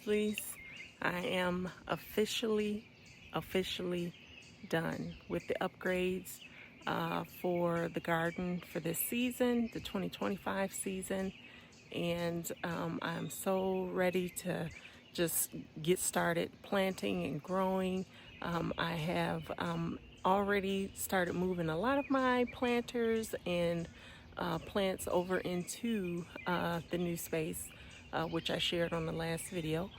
Tiellies. I am officially done with the upgrades for the garden for this season, the 2025 season, and I'm so ready to just get started planting and growing. I have already started moving a lot of my planters and plants over into the new space, which I shared on the last video.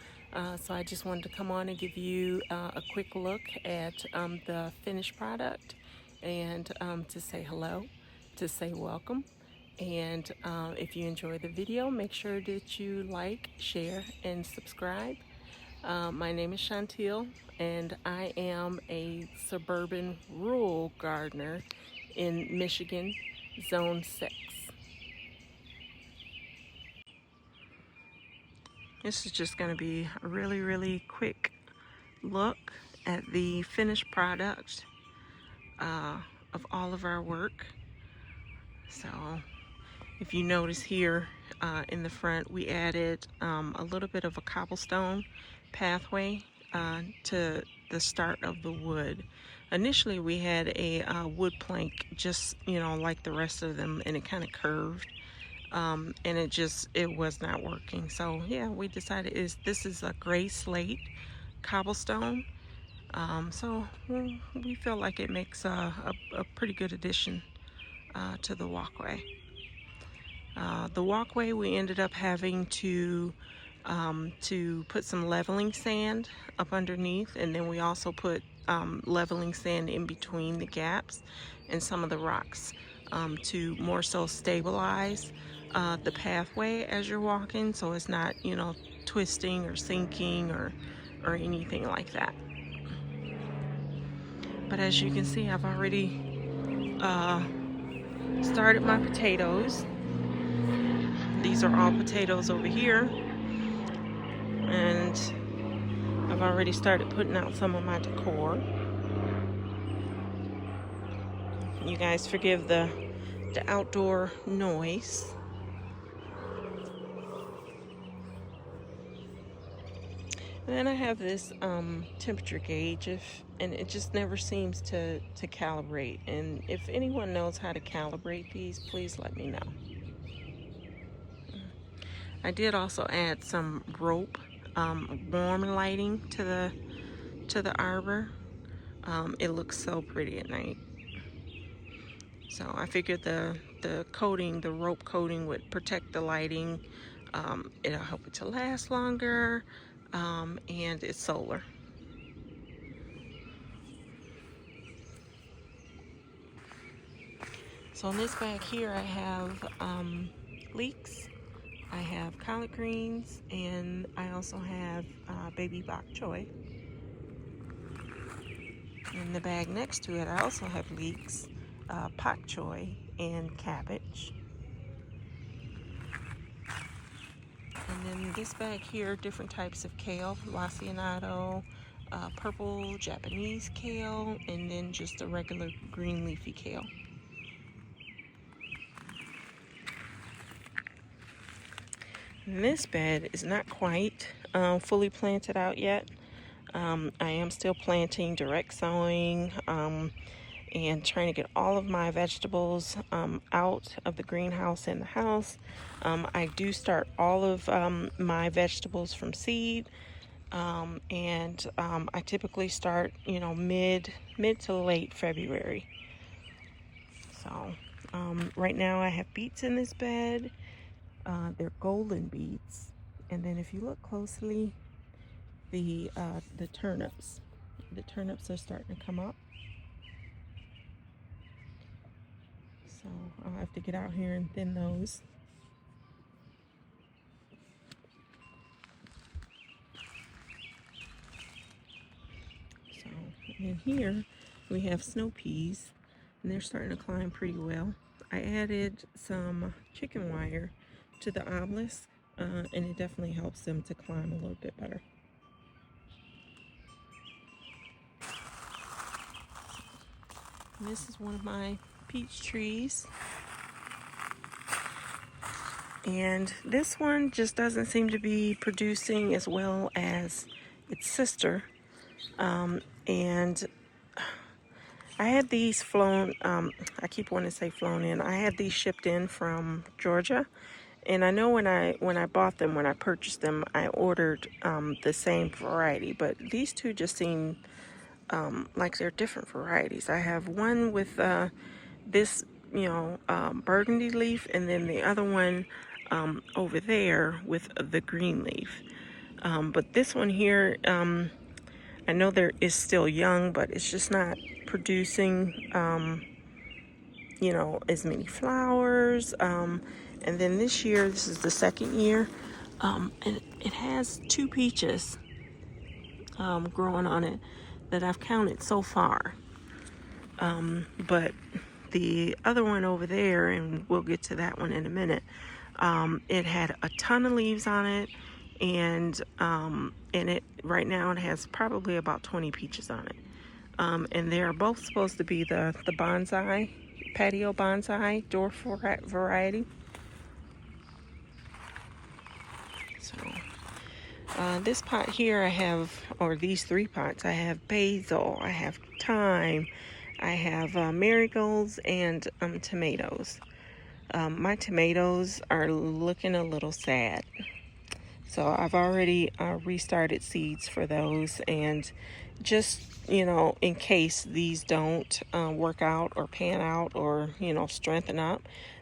So I just wanted to come on and give you a quick look at the finished product and to say hello, to say welcome. And if you enjoy the video, make sure that you like, share, and subscribe. My name is Chantil, and I am a suburban rural gardener in Michigan, Zone 6. This is just going to be a really quick look at the finished product of all of our work. So if you notice here in the front, we added a little bit of a cobblestone pathway to the start of the wood. Initially we had a wood plank, just like the rest of them, and it kind of curved, and it was not working. So yeah, we decided this is a gray slate cobblestone. So we feel like it makes a pretty good addition to the walkway. The walkway, we ended up having to put some leveling sand up underneath, and then we also put leveling sand in between the gaps and some of the rocks to more so stabilize the pathway as you're walking, so it's not twisting or sinking or anything like that. But as you can see, I've already started my potatoes. These are all potatoes over here, and I've already started putting out some of my decor. You guys forgive the outdoor noise. And then I have this temperature gauge, and it just never seems to calibrate. And if anyone knows how to calibrate these, please let me know. I did also add some rope warm lighting to the arbor. It looks so pretty at night. So I figured the coating, the rope coating, would protect the lighting. It'll help it to last longer, and it's solar. So in this bag here, I have leeks, I have collard greens, and I also have baby bok choy. In the bag next to it, I also have leeks, pak choy, and cabbage. And then this bag here, different types of kale, lacinato, purple Japanese kale, and then just a regular green leafy kale. And this bed is not quite fully planted out yet. I am still planting, direct sowing, and trying to get all of my vegetables out of the greenhouse in the house. I do start all of my vegetables from seed, and I typically start mid to late February. So right now I have beets in this bed. They're golden beets, and then if you look closely, the turnips are starting to come up. So I'll have to get out here and thin those. So in here we have snow peas, and they're starting to climb pretty well. I added some chicken wire to the obelisk, and it definitely helps them to climb a little bit better. And this is one of my peach trees, And this one just doesn't seem to be producing as well as its sister. And I had these flown, I keep wanting to say flown in. I had these shipped in from Georgia. And I know when I bought them, when I purchased them, I ordered the same variety. But these two just seem like they're different varieties. I have one with this, burgundy leaf, and then the other one over there with the green leaf. But this one here, I know there is still young, but it's just not producing, as many flowers. And then this year, this is the second year, and it has 2 peaches growing on it that I've counted so far. But the other one over there, and we'll get to that one in a minute, it had a ton of leaves on it, and it right now it has probably about 20 peaches on it. And they are both supposed to be the bonsai, patio bonsai dwarf variety. So this pot here I have, or these 3 pots, I have basil, I have thyme, I have marigolds, and tomatoes. My tomatoes are looking a little sad. So I've already restarted seeds for those, and just, in case these don't work out or pan out or, strengthen up,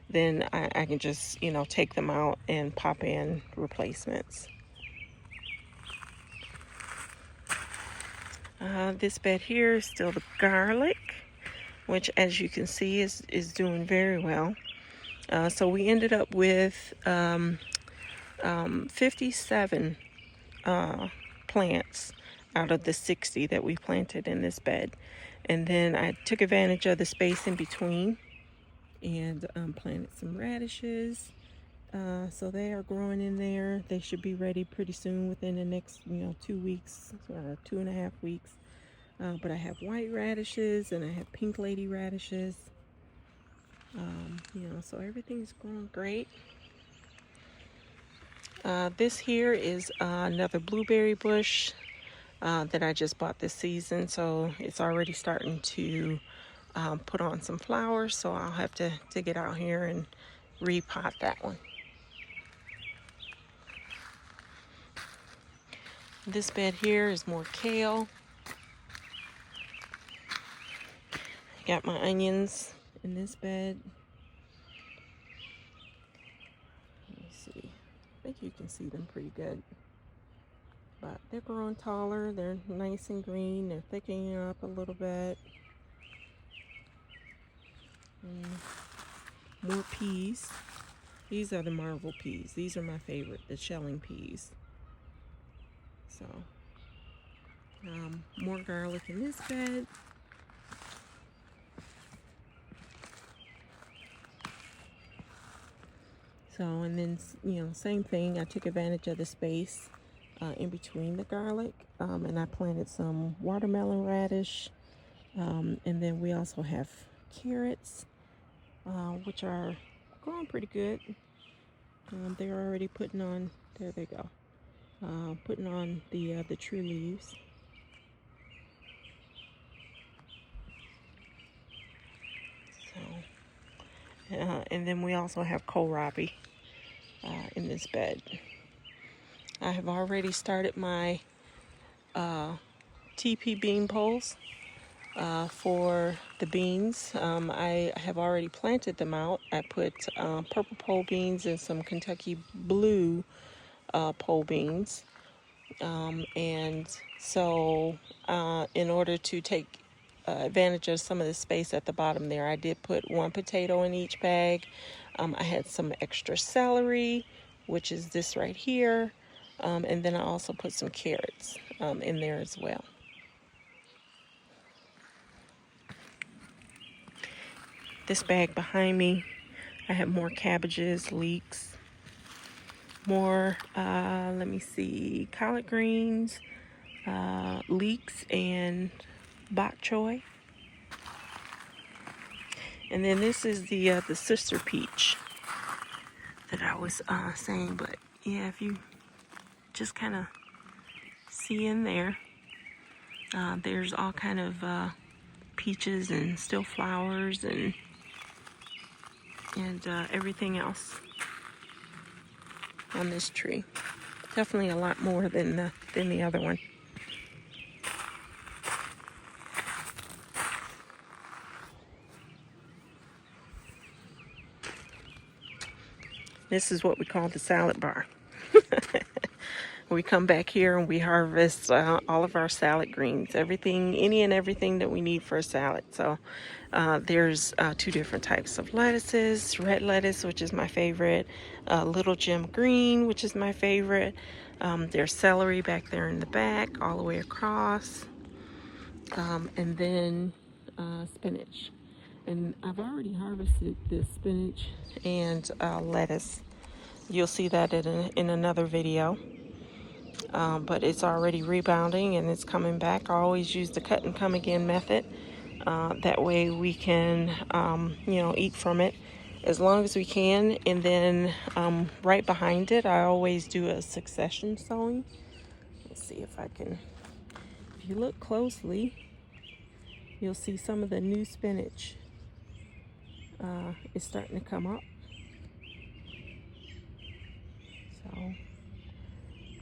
then I can just, take them out and pop in replacements. This bed here is still the garlic, which as you can see is doing very well. So we ended up with 57 plants out of the 60 that we planted in this bed. And then I took advantage of the space in between and planted some radishes. So they are growing in there. They should be ready pretty soon, within the next 2 weeks or 2.5 weeks. But I have white radishes and I have pink lady radishes. So everything's going great. This here is another blueberry bush that I just bought this season, so it's already starting to put on some flowers, so I'll have to get out here and repot that one. This bed here is more kale. Got my onions in this bed. Let me see. I think you can see them pretty good. But they're growing taller. They're nice and green. They're thickening up a little bit. More peas. These are the marvel peas. These are my favorite, the shelling peas. So, more garlic in this bed. So, and then, same thing. I took advantage of the space in between the garlic, and I planted some watermelon radish, and then we also have carrots, which are growing pretty good. They're already putting on, there they go, putting on the true leaves. So, and then we also have kohlrabi in this bed. I have already started my TP bean poles for the beans. I have already planted them out. I put purple pole beans and some Kentucky blue pole beans. And so in order to take advantage of some of the space at the bottom there, I did put 1 potato in each bag. I had some extra celery, which is this right here. And then I also put some carrots in there as well. This bag behind me, I have more cabbages, leeks, more, let me see, collard greens, leeks, and bok choy. And then this is the sister peach. that I was saying. But yeah, if you just kind of see in there, there's all kind of peaches and still flowers and everything else on this tree. Definitely a lot more than the other one. This is what we call the salad bar. We come back here and we harvest all of our salad greens, any and everything that we need for a salad. So there's two different types of lettuces: red lettuce, which is my favorite, little gem green, which is my favorite. There's celery back there in the back, all the way across, and then spinach. And I've already harvested the spinach and lettuce. You'll see that in another video. But it's already rebounding and it's coming back. I always use the cut and come again method. That way we can, eat from it as long as we can. And then right behind it, I always do a succession sowing. Let's see if I can. If you look closely, you'll see some of the new spinach is starting to come up. So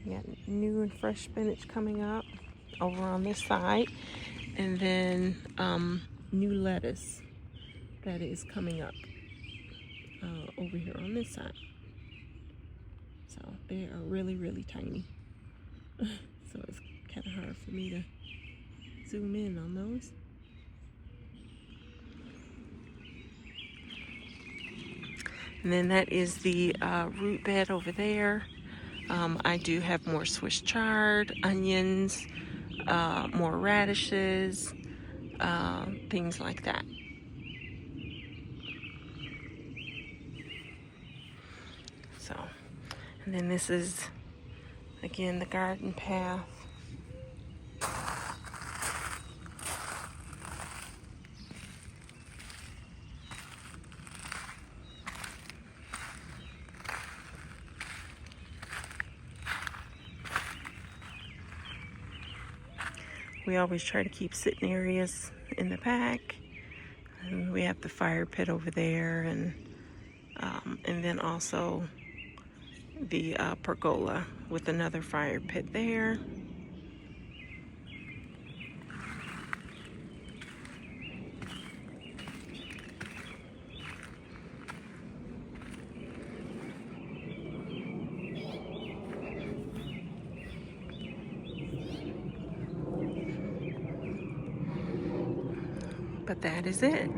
we got new and fresh spinach coming up over on this side, and then new lettuce that is coming up over here on this side. So they are really, really tiny. So it's kind of hard for me to zoom in on those. And then that is the root bed over there. I do have more Swiss chard, onions, more radishes, things like that. So, and then this is, again, the garden path. We always try to keep sitting areas in the back. And we have the fire pit over there, and then also the pergola with another fire pit there. But that is it.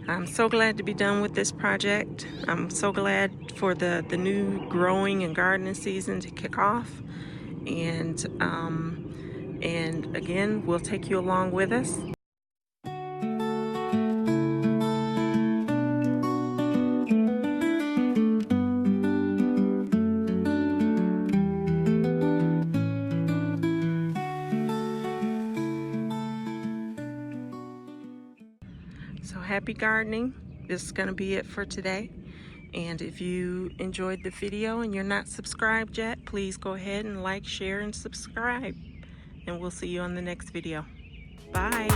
I'm so glad to be done with this project. I'm so glad for the new growing and gardening season to kick off. And again, we'll take you along with us. So happy gardening. This is going to be it for today. And if you enjoyed the video and you're not subscribed yet, please go ahead and like, share, and subscribe. And we'll see you on the next video. Bye.